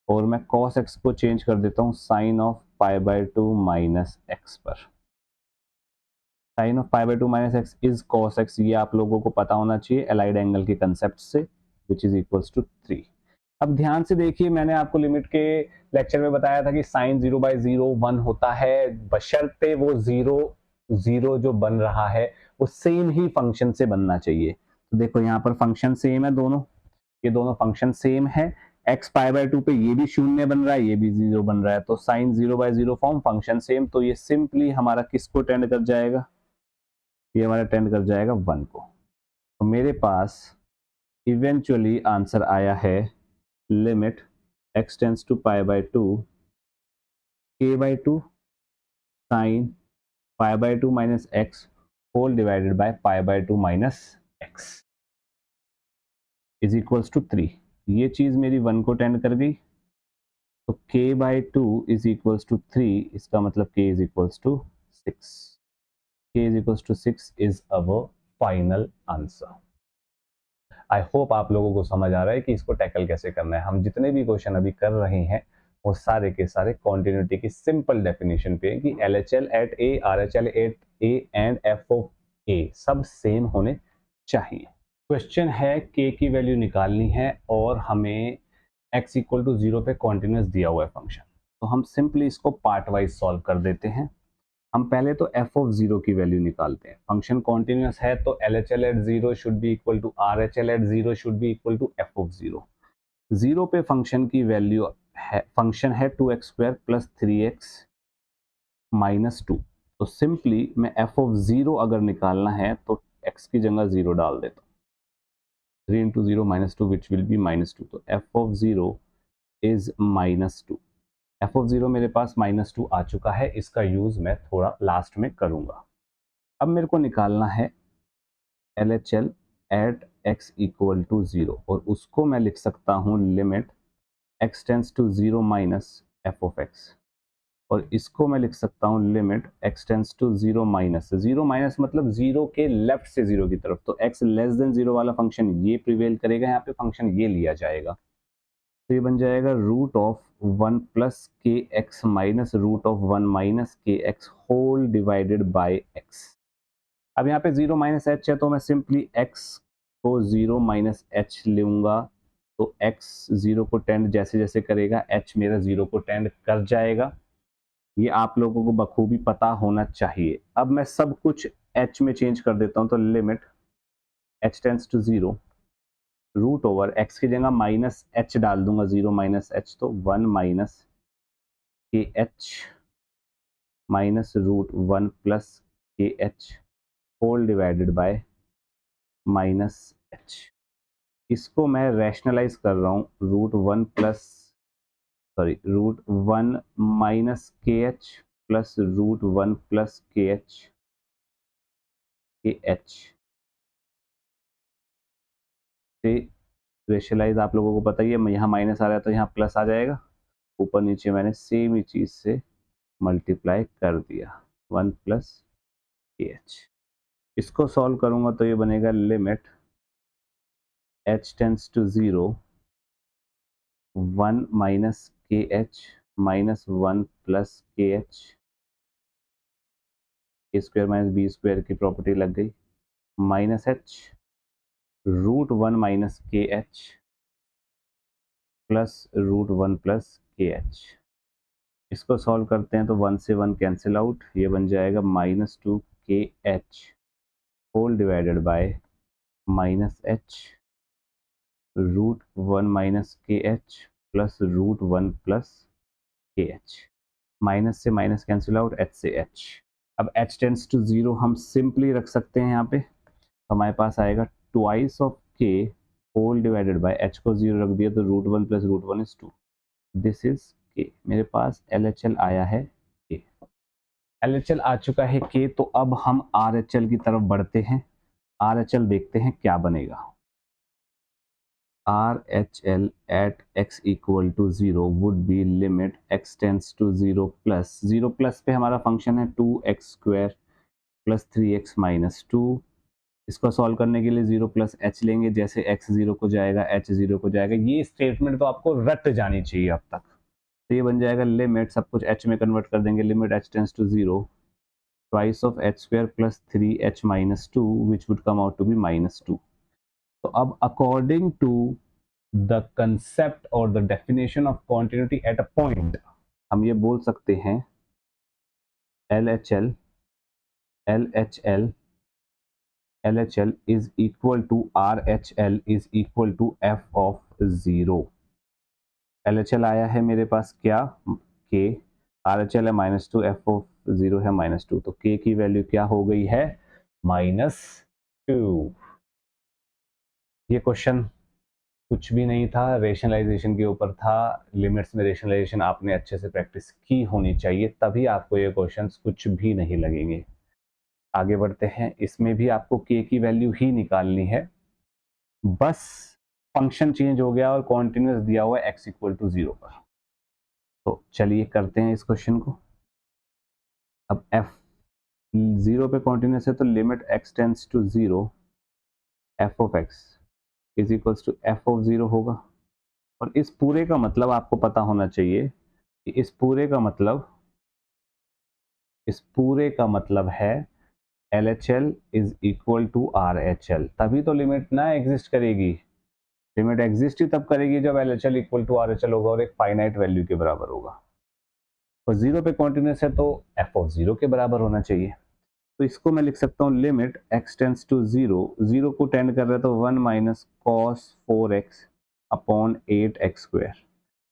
और मैं cos x को चेंज कर देता हूँ sine of pi by 2 minus X पर। Sine of pi by 2 minus x is cos x, ये आप लोगों को पता होना चाहिए एलाइड एंगल के कंसेप्ट से, विच इज इक्वल्स टू 3। अब ध्यान से देखिए, मैंने आपको लिमिट के लेक्चर में बताया था कि साइन 0 बाय 0 1 होता है, बशर्ते वो 0 जो बन रहा है वो सेम ही फंक्शन से बनना चाहिए। तो देखो यहाँ पर फंक्शन सेम है दोनों, ये दोनों फंक्शन सेम है, x पाई बाय 2 पे ये भी शून्य बन रहा है, ये भी 0 बन रहा है, तो sine 0 by 0 form, function same, तो ये सिंपली हमारा किसको टेंड कर जाएगा, ये हमारा टेंड कर जाएगा 1 को। तो मेरे पास इवेंचुअली आंसर आया है limit x tends to pi by 2 k by 2 sine pi by 2 minus x whole divided by pi by 2 minus x is equals to 3। ये चीज मेरी 1 को टेंड कर गई, तो k by 2 is equals to 3, इसका मतलब k is equals to 6, k is equals to 6 is our final answer. I hope आप लोगों को समझ आ रहा है कि इसको टैकल कैसे करना है। हम जितने भी क्वेश्चन अभी कर रहे हैं वो सारे के सारे कॉन्टिन्यूटी की सिंपल डेफिनेशन पे है कि LHL at a, RHL at a and f of a सब सेम होने चाहिए। क्वेश्चन है k की वैल्यू निकालनी है और हमें x इक्वल टू 0 पे कॉन्टिन्यूस दिया हुआ है फंक्शन, तो हम सिंपली इसको पार्ट वाइज सॉल्व कर देते हैं। हम पहले तो f ऑफ 0 की वैल्यू निकालते हैं, फंक्शन कॉन्टिन्यूस है तो LHL at 0 should be equal to RHL at 0 should be equal to f of 0। 0 पे फंक्शन की वैल्यू है, फंक्शन है 2x square plus 3x minus 2, तो सिंपली मैं f ऑफ 0 अगर निकालना है तो x की जगह 0 डाल देता हूँ, 3 into 0 minus 2 which will be minus 2, तो f of 0 is minus 2। F of zero मेरे पास -2 आ चुका है, इसका यूज मैं थोड़ा लास्ट में करूंगा। अब मेरे को निकालना है LHL at x equal to 0 और उसको मैं लिख सकता हूँ limit x tends to 0 minus F of x, और इसको मैं लिख सकता हूँ limit x tends to 0 minus, 0 minus मतलब 0 के लेफ्ट से 0 की तरफ, तो x लेस देन 0 वाला फंक्शन ये प्रिवेल करेगा, यहाँ पे फंक्शन ये लिया जाएगा, तो ये बन जाएगा root of 1 plus K X minus root of 1 minus K X whole divided by x। अब यहाँ पे 0 माइनस एच है तो मैं सिंपली x को 0 माइनस एच लूंगा, तो x 0 को टेंड जैसे जैसे करेगा h मेरा 0 को टेंड कर जाएगा, ये आप लोगों को बखूबी पता होना चाहिए। अब मैं सब कुछ h में चेंज कर देता हूँ, तो limit h tends to 0 root over x की जगह माइनस h डाल दूंगा, 0 माइनस h तो 1 माइनस के एच माइनस रूट 1 प्लस के h whole divided by minus h. इसको मैं रैशनलाइज कर रहा हूँ, रूट 1 माइनस के एच प्लस रूट 1 प्लस के एच से रेशनलाइज आप लोगों को पता ही है, यहाँ माइनस आ रहा है तो यहाँ प्लस आ जाएगा, ऊपर नीचे मैंने सेम ही चीज से मल्टीप्लाई कर दिया, 1 प्लस के एच। इसको सॉल्व करूंगा तो ये बनेगा limit h tends to 0 1 minus के एच माइनस 1 प्लस के h, a square minus b square की प्रॉपर्टी लग गई, माइनस एच रूट 1 माइनस के एच प्लस रूट 1 प्लस के एच। इसको सॉल्व करते हैं तो 1 से 1 कैंसिल आउट, ये बन जाएगा -2 के h whole divided by minus h root 1 minus के एच प्लस रूट 1 प्लस के एच। माइनस से माइनस कैंसिल आउट, एच से एच। अब h टेंस टू 0 हम सिंपली रख सकते हैं यहाँ पे, तो हमारे पास आएगा twice of k whole divided by h को 0 रख दिया तो root 1 plus root 1 is 2, this is k। मेरे पास LHL आया है k, LHL आ चुका है k, तो अब हम RHL की तरफ बढ़ते हैं। RHL देखते हैं क्या बनेगा। RHL at x equal to 0 would be limit x tends to 0 plus 0 plus पे हमारा फंक्शन है 2x square plus 3x minus 2। इसको सॉल्व करने के लिए 0 प्लस h लेंगे, जैसे x 0 को जाएगा h 0 को जाएगा, ये स्टेटमेंट तो आपको रट जानी चाहिए अब तक। तो ये बन जाएगा लिमिट, सब कुछ h में कन्वर्ट कर देंगे, limit h tends to 0 twice of h square plus 3h minus 2 which would come out to be -2। तो अब अकॉर्डिंग टू द कंसेप्ट और the definition of continuity at a point, हम ये बोल सकते हैं LHL is equal to RHL is equal to f of 0। LHL आया है मेरे पास क्या, k, RHL है -2, f of 0 है -2, तो k की वैल्यू क्या हो गई है, -2। ये क्वेश्चन कुछ भी नहीं था, रेशनलाइजेशन के ऊपर था। लिमिट्स में रेशनलाइजेशन आपने अच्छे से प्रैक्टिस की होनी चाहिए, तभी आपको ये क्वेश्चंस कुछ भी नहीं लगेंगे। आगे बढ़ते हैं, इसमें भी आपको k की वैल्यू ही निकालनी है, बस फंक्शन चेंज हो गया और कॉन्टिन्यूस दिया हुआ है x इक्वल टू 0 पर। तो चलिए करते हैं इस क्वेश्चन को। अब f 0 पे कॉन्टिन्यूस है तो limit x tends to 0 f of x is equals to f of 0 होगा, और इस पूरे का मतलब आपको पता होना चाहिए कि इस पूरे का मतलब है LHL is equal to RHL, तभी तो लिमिट ना एग्जिस्ट करेगी। लिमिट एग्जिस्ट ही तब करेगी जब LHL इक्वल टू RHL होगा और एक फाइनाइट वैल्यू के बराबर होगा। तो 0 पे कॉन्टिन्यूस है तो f ऑफ 0 के बराबर होना चाहिए। तो इसको मैं लिख सकता हूँ लिमिट x टेंस टू 0, 0 को टेंड कर रहा है तो 1 minus cos 4x upon 8x square.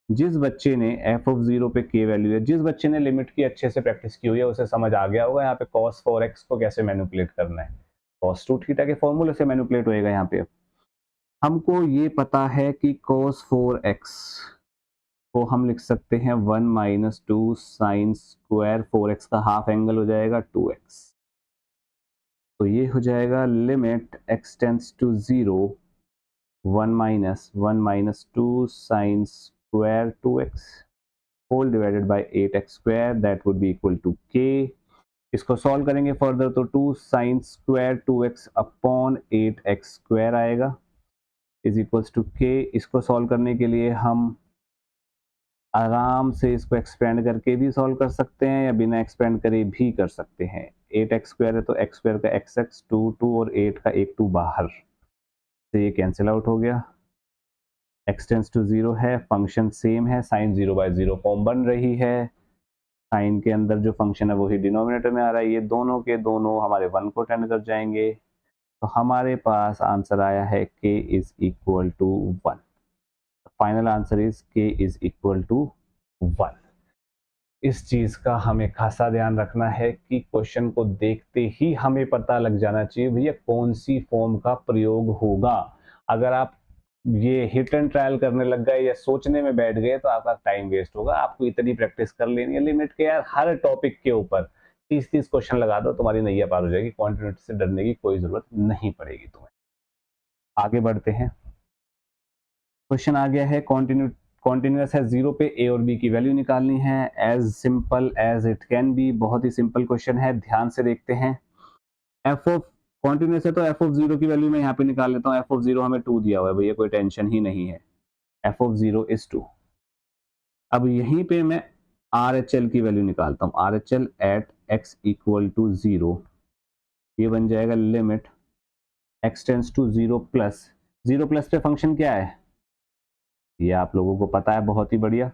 जिस बच्चे ने f ऑफ 0 पे k वैल्यू है, जिस बच्चे ने लिमिट की अच्छे से प्रैक्टिस की हुई है, उसे समझ आ गया होगा यहाँ पे cos 4x को कैसे मैनिपुलेट करना है। cos 2 थीटा के फॉर्मूले से मैनिपुलेट होएगा। यहाँ पे हमको ये पता है कि cos 4x को हम लिख सकते हैं 1 माइनस 2 साइन स्क्वायर 4x का हाफ एंगल हो जाएगा 2x। तो ये हो जाएगा limit x tends to 0 1 minus 2 sine square 2x whole divided by 8x square that would be equal to k। इसको सॉल्व करेंगे फर्दर तो 2 sine square 2x upon 8x square आएगा इज इक्वल्स टू k। इसको solve करने के लिए हम आराम से इसको एक्सपेंड करके भी सॉल्व कर सकते हैं या बिना एक्सपेंड करे भी कर सकते हैं। 8x स्क्वायर है तो x स्क्वायर का xx 2 और 8 का 1 2 बाहर से ये कैंसिल आउट हो गया। x टेंड्स टू 0 है, फंक्शन सेम है, साइन 0/0 फॉर्म बन रही है। साइन के अंदर जो फंक्शन है वही डिनोमिनेटर में आ रहा है, ये दोनों के दोनों हमारे 1 को टेंड कर जाएंगे। तो हमारे पास आंसर आया है k is equal to 1। Final answer is k is equal to 1। इस चीज का हमें खासा ध्यान रखना है कि क्वेश्चन को देखते ही हमें पता लग जाना चाहिए भैया कौन सी फॉर्म का प्रयोग होगा। अगर आप ये हिट एंड ट्रायल करने लग गए या सोचने में बैठ गए तो आपका टाइम वेस्ट होगा। आपको इतनी प्रैक्टिस कर लेनी है लिमिट के यार, हर टॉपिक के ऊपर 30-30 क्वेश्चन लगा दो, तुम्हारी नैया पार हो जाएगी। कॉन्टिन्यूटी से डरने की कोई जरूरत नहीं पड़ेगी तुम्हें। आगे बढ़ते हैं। क्वेश्चन आ गया है कॉन्टिन्यूअस है, 0 पे a और b की वैल्यू निकालनी है। As simple as it can be, बहुत ही सिंपल क्वेश्चन है, ध्यान से देखते हैं। f ऑफ कॉन्टिन्यूअस है तो f ऑफ 0 की वैल्यू मैं यहाँ पे निकाल लेता हूँ। f ऑफ 0 हमें 2 दिया हुआ है भैया, कोई टेंशन ही नहीं है। f of 0 is 2। अब यहीं पे मैं RHL की वैल्यू निकालता हूँ। RHL at x equal to 0, ये बन जाएगा limit x tends to 0 plus 0 plus पे फंक्शन क्या है ये आप लोगों को पता है, बहुत ही बढ़िया,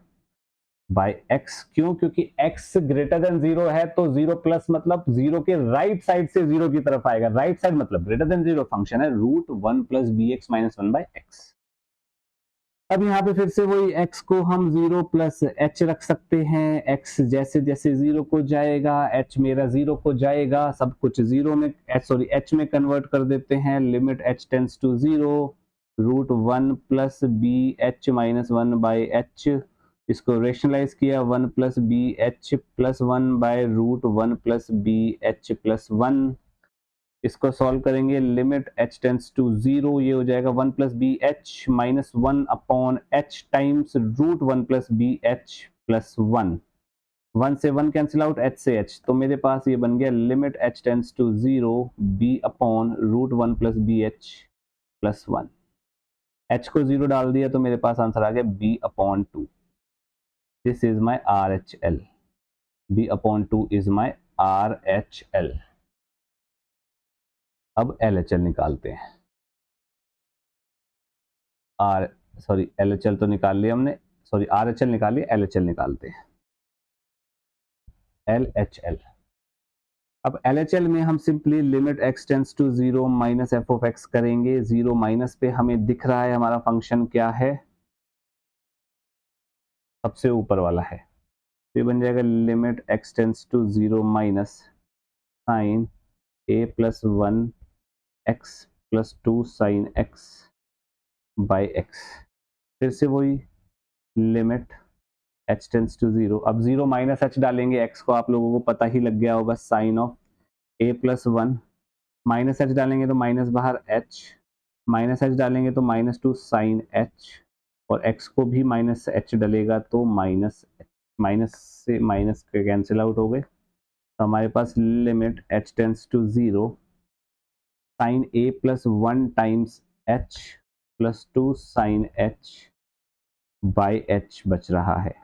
बाय x। क्यों? क्योंकि x ग्रेटर देन 0 है तो 0 प्लस मतलब 0 के राइट साइड से 0 की तरफ आएगा। राइट साइड मतलब ग्रेटर देन 0, फंक्शन है root 1 plus bx minus 1 by x। अब यहाँ पे फिर से वही x को हम 0 प्लस h रख सकते हैं। x जैसे जैसे 0 को जाएगा h मेरा 0 को जाएगा, सब कुछ 0 में h में कन्वर्ट कर देते हैं। Limit h tends to 0 root 1 plus b h minus 1 by एच। इसको रेशनलाइज किया 1 plus b h plus 1 by root 1 plus b h plus 1। इसको सॉल्व करेंगे लिमिट h टेंड्स टू 0, ये हो जाएगा 1 plus b h minus 1 upon h times root 1 plus b h plus 1। 1 से 1 cancel out, h से h, तो मेरे पास ये बन गया limit h tends to 0 b upon root 1 plus b h plus 1। h को 0 डाल दिया तो मेरे पास आंसर आ गया b upon 2। This is my RHL। b upon 2 is my RHL। अब LHL निकालते हैं। LHL तो निकाल लिया हमने, सॉरी RHL निकाल लिया, LHL निकालते हैं। LHL, अब LHL में हम simply limit x tends to 0 minus f of x करेंगे। 0 माइनस पे हमें दिख रहा है हमारा फंक्शन क्या है, सबसे ऊपर वाला है, तो ये बन जाएगा limit x tends to 0 minus sine a plus 1 x plus 2 sine x by x। फिर से वही लिमिट h टेंड्स टू 0, अब 0 माइनस h डालेंगे, x को आप लोगों को पता ही लग गया होगा, sine of a plus 1 minus h डालेंगे तो माइनस बाहर h, माइनस h डालेंगे तो माइनस 2 साइन h, और x को भी माइनस h डलेगा तो माइनस माइनस से माइनस के कैंसिल आउट हो गए। तो हमारे पास limit h tends to 0 sine a plus 1 times h plus 2 sine h by h बच रहा है।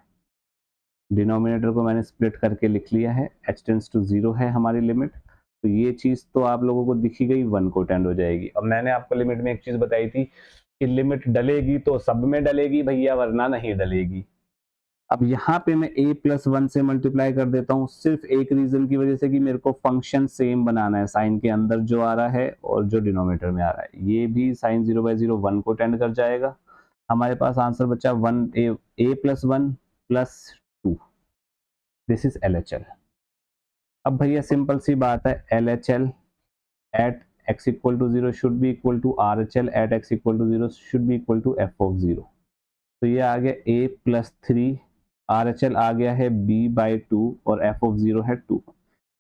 डिनोमिनेटर को मैंने स्प्लिट करके लिख लिया है, h टेंड्स टू 0 है हमारी लिमिट, तो ये चीज तो आप लोगों को दिखी गई, 1 को टेंड हो जाएगी। अब मैंने आपको लिमिट में एक चीज बताई थी कि लिमिट डलेगी तो सब में डलेगी भैया, वरना नहीं डलेगी। अब यहाँ पे मैं a प्लस 1 से मल्टीप्लाई कर देता हूँ, सिर्फ एक रीजन की वजह से कि मेरे को फंक्शन सेम बनाना है। साइन के अंदर जो आ रहा है और जो डिनोमिनेटर में आ रहा है, ये भी साइन 0/0 1 को टेंड कर जाएगा। हमारे पास आंसर बचा 1 a plus 1 plus 2। This is LHL। अब भैया सिंपल सी बात है, LHL at x equal to 0 should be equal to RHL at x equal to 0 should be equal to f of 0। तो ये आ गया a प्लस 3, RHL आ गया है b/2 और f ऑफ 0 है 2।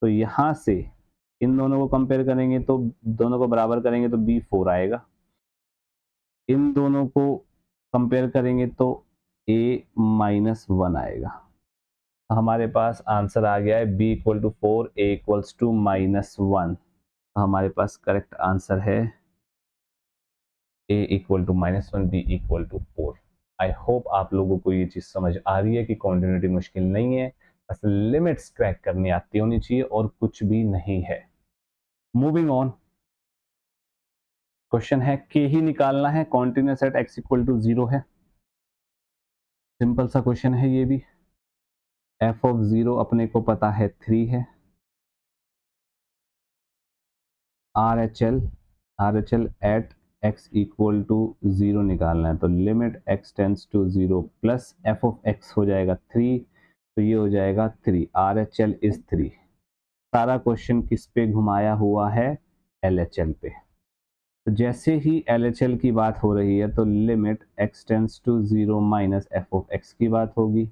तो यहाँ से इन दोनों को कंपेयर करेंगे तो दोनों को बराबर करेंगे तो b4 आएगा, इन दोनों को कंपेयर करेंगे तो a-1 आएगा। हमारे पास आंसर आ गया है b equal to 4, a equals to -1। हमारे पास करेक्ट आंसर है a equal to -1, b equal to 4। I hope आप लोगों को ये चीज समझ आ रही है कि कॉन्टिन्यूटी मुश्किल नहीं है, बस लिमिट्स क्रैक करनी आती होनी चाहिए और कुछ भी नहीं है। मूविंग ऑन, क्वेश्चन है के ही निकालना है, continuous at x equal to 0 है। सिंपल सा क्वेश्चन है ये भी। f ऑफ 0 अपने को पता है 3 है। RHL at x equal to 0 निकालना है, तो limit x tends to 0 plus f of x हो जाएगा 3, तो ये हो जाएगा 3। RHL is 3। सारा क्वेश्चन किस पे घुमाया हुआ है? LHL पे। तो जैसे ही LHL की बात हो रही है तो limit x tends to 0 minus f of x की बात होगी।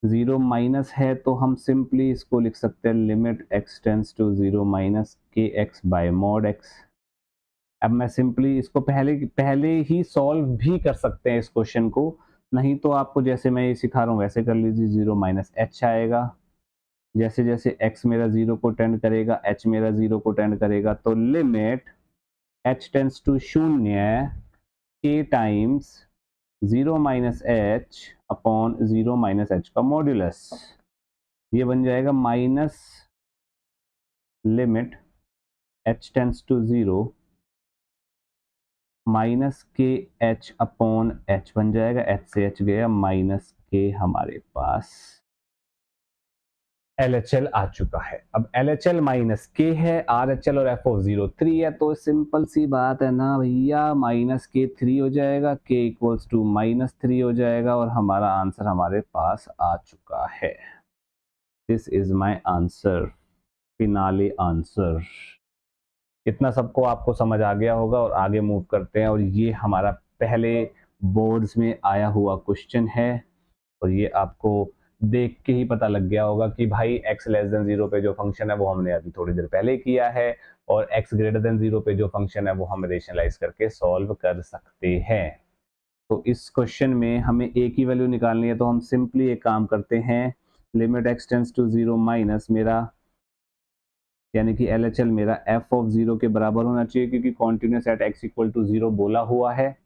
0 माइनस है तो हम सिंपली इसको लिख सकते हैं limit x tends to 0 minus kx by mod x। अब मैं सिंपली इसको पहले ही सॉल्व भी कर सकते हैं इस क्वेश्चन को, नहीं तो आपको जैसे मैं ये सिखा रहा हूँ वैसे कर लीजिए। 0 माइनस एच आएगा, जैसे जैसे x मेरा 0 को टेंड करेगा h मेरा 0 को टेंड करेगा, तो limit h tends to 0 k times 0 minus h upon 0 minus h का मॉड्यूलस, ये बन जाएगा minus limit h tends to 0 minus के एच अपॉन एच बन जाएगा, एच से एच गया, माइनस के हमारे पास LHL आ चुका है। अब LHL माइनस के है, RHL और f ऑफ 0 3 है, तो सिंपल सी बात है ना भैया, माइनस के 3 हो जाएगा, k इक्वल्स टू -3 हो जाएगा और हमारा आंसर हमारे पास आ चुका है। This is my answer, finale answer. इतना सबको आपको समझ आ गया होगा और आगे मूव करते हैं। और ये हमारा पहले बोर्ड्स में आया हुआ क्वेश्चन है और ये आपको देख के ही पता लग गया होगा कि भाई x लेस देन 0 पे जो फंक्शन है वो हमने अभी थोड़ी देर पहले किया है और x ग्रेटर देन 0 पे जो फंक्शन है वो हम रेशनलाइज करके सॉल्व कर सकते हैं। तो इस क्वेश्चन में हमें a की वैल्यू निकालनी है, तो हम सिंपली एक काम करते हैं, limit x tends to 0 minus मेरा यानी कि LHL मेरा f ऑफ 0 के बराबर होना चाहिए, क्योंकि continuous at x equal to 0 बोला हुआ है।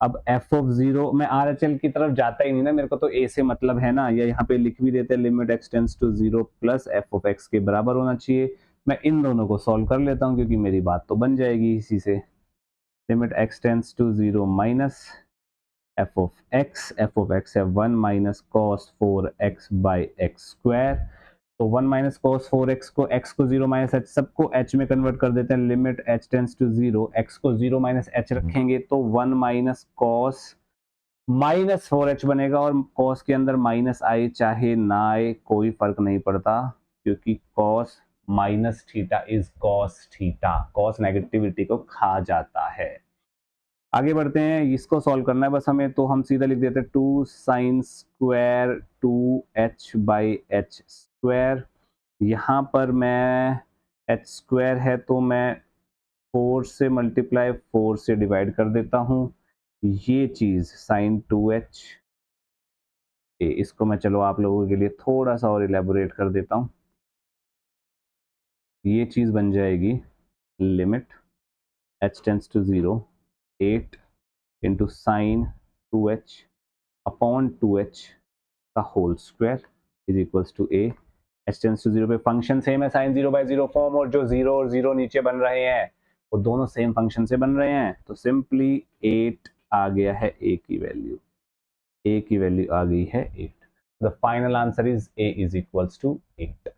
अब f ऑफ 0 मैं RHL की तरफ जाता ही नहीं ना, मेरे को तो a से मतलब है ना, या यहाँ पे लिख भी देते हैं limit x tends to 0 plus f of x के बराबर होना चाहिए। मैं इन दोनों को सॉल्व कर लेता हूँ क्योंकि मेरी बात तो बन जाएगी इसी से। Limit x tends to 0 minus f of x है 1 minus cos 4x by x square. तो 1 माइनस कॉस 4x को x को 0 माइनस h सबको h में कन्वर्ट कर देते हैं। Limit h tends to 0, x को 0 माइनस h रखेंगे तो 1 माइनस कॉस माइनस 4h बनेगा और कॉस के अंदर माइनस आए चाहे ना आए कोई फर्क नहीं पड़ता, क्योंकि cos minus theta is cos theta, cos negativity को खा जाता है। आगे बढ़ते हैं, इसको सॉल्व करना है बस हमें, तो हम सीधा लिख देते हैं 2 sine square 2h by H square. यहाँ पर मैं h स्क्वायर है तो मैं 4 से मल्टीप्लाई 4 से डिवाइड कर देता हूँ। ये चीज साइन 2h, इसको मैं चलो आप लोगों के लिए थोड़ा सा और इलेबोरेट कर देता हूँ। ये चीज बन जाएगी limit h tends to 0 8 into sine 2h upon 2h का whole square is equals to a। h tends to 0 पे फंक्शन सेम है साइन 0 बाय 0 फॉर्म, और जो 0 और 0 नीचे बन रहे हैं वो दोनों सेम फंक्शन से बन रहे हैं, तो सिंपली 8 आ गया है a की वैल्यू, a की वैल्यू आ गई है 8। The final answer is a is equals to 8।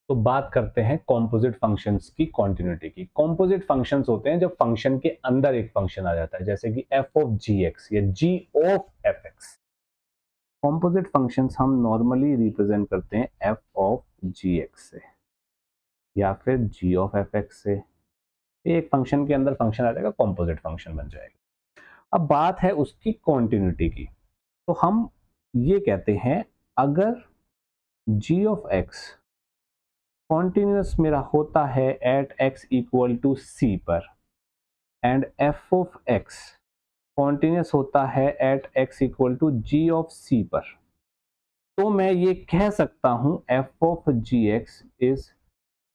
तो बात करते हैं कॉम्पोजिट फंक्शंस की कॉन्टिन्यूटी की। कॉम्पोजिट फंक्शंस होते हैं जब फंक्शन के अंदर एक फंक्शन आ जाता है, जैसे कि f ऑफ gx या g of fx। Composite functions हम नॉर्मली रिप्रेजेंट करते हैं f ऑफ gx से या फिर g ऑफ fx से। एक फंक्शन के अंदर फंक्शन आ जाएगा, कॉम्पोजिट फंक्शन बन जाएगा। अब बात है उसकी कॉन्टिन्यूटी की, तो हम ये कहते हैं अगर g ऑफ x कॉन्टिन्यूस मेरा होता है at x equal to c पर and f of x continuous होता है at x equal to g of c पर, तो मैं ये कह सकता हूं f of gx is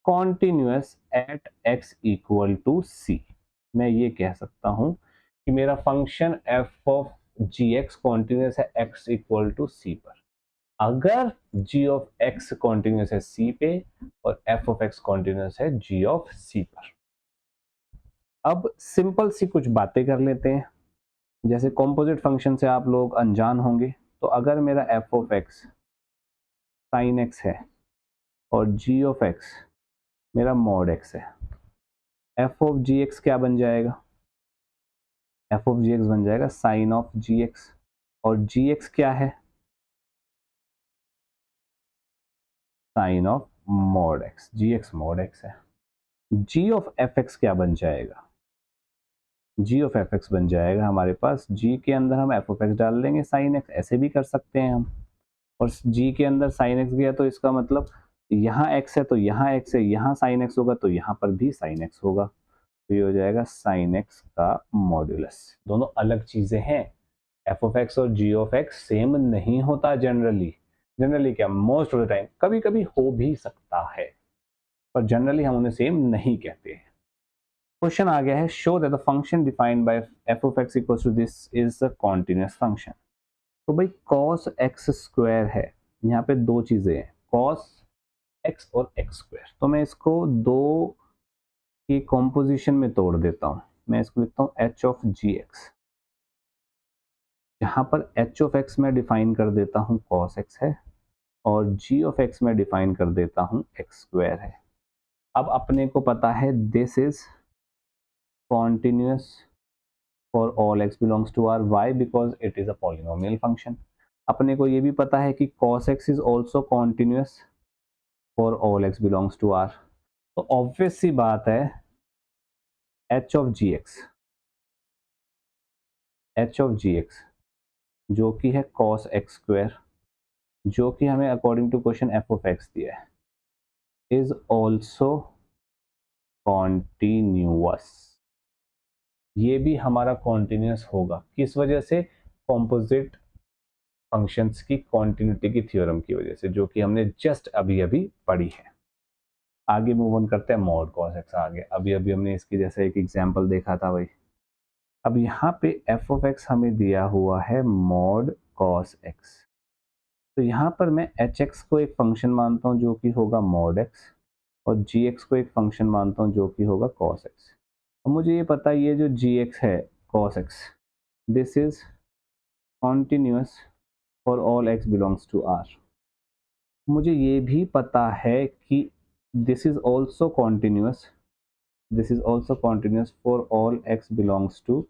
continuous at x equal to c। मैं ये कह सकता हूं कि मेरा function f of gx continuous है x इक्वल टू c पर अगर g ऑफ x कॉन्टिन्यूस है c पे और f ऑफ x कॉन्टिन्यूस है g ऑफ c पर। अब सिंपल सी कुछ बातें कर लेते हैं, जैसे कॉम्पोजिट फंक्शन से आप लोग अनजान होंगे, तो अगर मेरा f of x sine x है और g ऑफ x मेरा मॉड x है, f ऑफ gx क्या बन जाएगा? f ऑफ gx बन जाएगा साइन ऑफ gx, और gx क्या है? Sine of mod x, gx mod x है। g ऑफ fx क्या बन जाएगा? g ऑफ fx बन जाएगा हमारे पास, g के अंदर हम f ऑफ x डाल देंगे साइन x, ऐसे भी कर सकते हैं हम, और g के अंदर साइन x गया तो इसका मतलब यहाँ x है तो यहाँ x है, यहाँ साइन x होगा तो यहाँ पर भी साइन x होगा, तो ये हो जाएगा साइन x का मॉड्यूलस। दोनों अलग चीजें हैं, f ऑफ x और g ऑफ x सेम नहीं होता जनरली क्या, मोस्ट ऑफ द टाइम, कभी कभी हो भी सकता है, पर जनरली हम उन्हें सेम नहीं कहते हैं। क्वेश्चन आ गया है, show that the function defined by f of x equals to this is a continuous function. तो भाई cos x स्क्वायर है, यहाँ पे दो चीजें हैं, cos x और x स्क्वायर, तो मैं इसको दो की कॉम्पोजिशन में तोड़ देता हूँ। मैं इसको लिखता हूँ h ऑफ gx, यहाँ पर h ऑफ x मैं डिफाइन कर देता हूँ cos x है और g ऑफ x मैं डिफाइन कर देता हूँ x स्क्वायर है। अब अपने को पता है this is continuous for all x belongs to R. Why? Because it is a polynomial function. अपने को ये भी पता है कि cos x is also continuous for all x belongs to R. तो obvious सी बात है h of gx जो कि है cos x स्क्वायर, जो कि हमें according to question f of x दिया है, is also continuous। ये भी हमारा कॉन्टिन्यूस होगा, किस वजह से? कॉम्पोजिट फंक्शंस की कॉन्टिन्यूटी की थ्योरम की वजह से, जो कि हमने जस्ट अभी अभी पढ़ी है। आगे मूव ऑन करते हैं, मॉड कॉस एक्स आ गया, अभी अभी हमने इसकी जैसे एक एग्जांपल देखा था भाई। अब यहाँ पे f ऑफ x हमें दिया हुआ है मॉड कॉस x, तो यहाँ पर मैं hx को एक फंक्शन मानता हूँ जो कि होगा मॉड x, और gx को एक फंक्शन मानता हूँ जो कि होगा cos x। अब मुझे ये पता है ये जो gx है cos x, this is continuous for all x belongs to R। मुझे ये भी पता है कि this is also continuous, this is also continuous for all x belongs to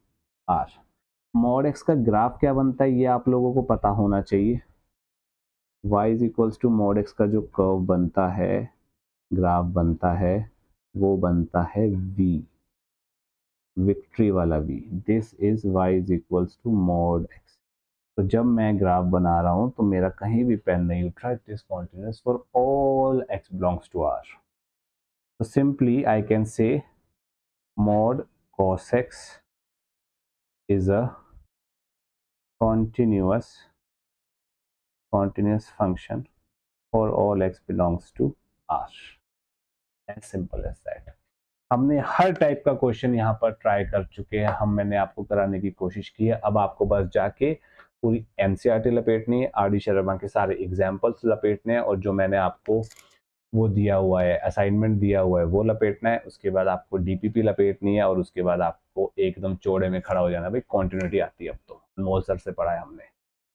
R। Mod x का ग्राफ क्या बनता है ये आप लोगों को पता होना चाहिए। y is equals to mod x का जो कर्व बनता है, ग्राफ बनता है, वो बनता है v, विक्ट्री वाला v। This is y is equals to mod x। तो जब मैं ग्राफ बना रहा हूं तो मेरा कहीं भी पेन नहीं उठ रहा, it is continuous for all x belongs to R। तो simply I can say mod cos x is a continuous function for all x belongs to R, as simple as that। हमने हर type का question यहाँ पर try कर चुके हैं, मैंने आपको कराने की कोशिश की है। अब आपको बस जाके पूरी एनसीईआरटी लपेटनी है, आर डी शर्मा के सारे एग्जाम्पल्स लपेटने हैं, और जो मैंने आपको वो दिया हुआ है, असाइनमेंट दिया हुआ है, वो लपेटना है। उसके बाद आपको डीपीपी लपेटनी है, और उसके बाद आपको एकदम चौड़े में खड़ा हो जाना। भाई कॉन्टिन्यूटी आती है अब तो, अनमोल सर से पढ़ा है हमने।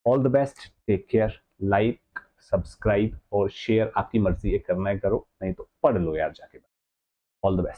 All the best, take care, like, subscribe और शेयर आपकी मर्जी है, करना है करो, नहीं तो पढ़ लो यार जाके। All the best.